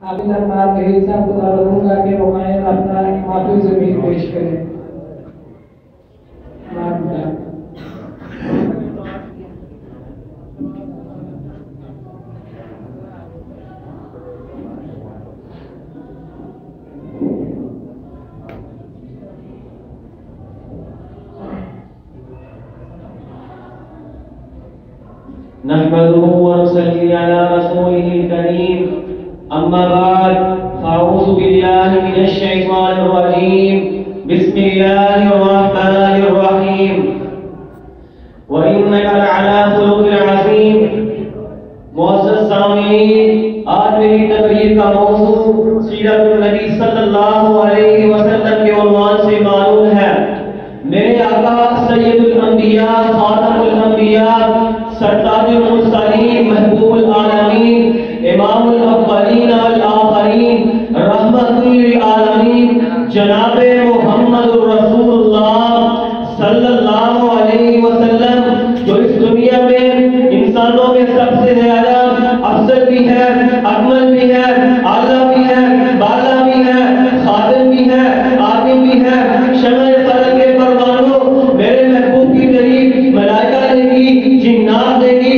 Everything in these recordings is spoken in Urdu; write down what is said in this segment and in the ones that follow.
آپ کے دربار میں حصہ خدا کروں گا کہ وہ میں اپنا معافی ضمیر پیش کریں. نحمده ونصلي على رسوله الكريم أما بعد فأعوذ بالله من الشيطان الرجيم بسم الله الرحمن الرحيم وإنك لعلى خلق عظيم. معزز سامعین، آج میری تقریر کا موضوع سیرت النبی صلی اللہ علیہ وسلم کے عنوان سے معلوم ہے. میرے آقا سید الانبیاء خاتم الانبیاء سرتاج المرسلین محبوب العالمین امام الاولین والآخرین رحمت للعالمین جناب محمد رسول اللہ صلی اللہ علیہ وسلم جو اس دنیا میں انسانوں میں سب سے زیادہ افضل بھی ہے، اکمل بھی ہے، اعلیٰ بھی ہے، بالا بھی ہے، خادم بھی ہے، عاقب بھی ہے. شمع فلک کے پروانوں میرے محبوب کی تعریف ملائکہ نے کی، جنات نے کی،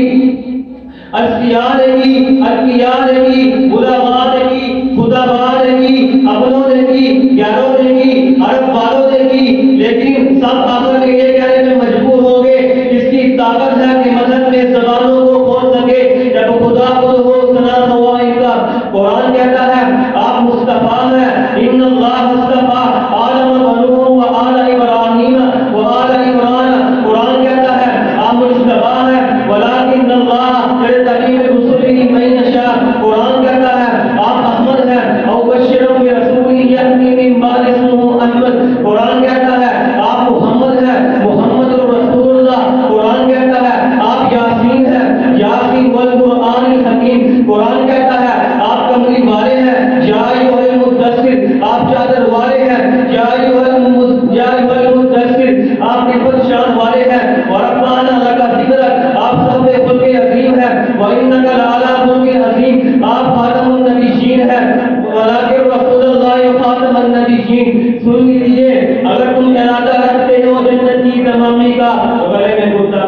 اشقیاء نے کی، اتقیاء نے کی، علماء نے کی، خطباء نے کی، اپنوں نے کی، یاروں نے کی، عرب والوں نے کی. لیکن سب آخر میں یہ کہنے میں مجبور ہو گئے جس کی طاقت ہے کہ مدد میں زبانوں کو کھول سکے. جب خدا خود ہو سنا ہوا ان کا قرآن کہتا ہے آپ مصطفیٰ ہیں. ان اللہ مصطفیٰ آدم و نوح و آل ابراہیم و آل عمران. قرآن کہتا ہے آپ مصطفیٰ ہیں ولکن اللہ یرتقی برسلہ من یشاء. قرآن کہتا ہے آپ احمد ہیں او بشر برسول یأتی من بعد اسمہ احمد. قرآن کہتا ہے آپ محمد ہیں محمد رسول اللہ. قرآن کہتا ہے آپ یاسین ہیں یاسین والقرآن الحکیم. قرآن کہتا ہے آپ کملی والے ہیں یا ایھا المدثر. آپ چادر والے ہیں یا ایھا المدثر. آپ نعمت شان والے ہیں ورفعنا لک ذکرک. آپ سب سے خلق عظیم ہیں وانک لعلی خلق عظیم. آپ خاتم النبیین ہیں ولکن رسول اللہ خاتم النبیین. سن لیجیے، اگر تم ارادہ رکھتے ہو جنت کی تمامی کا تو گلے میں گھٹنا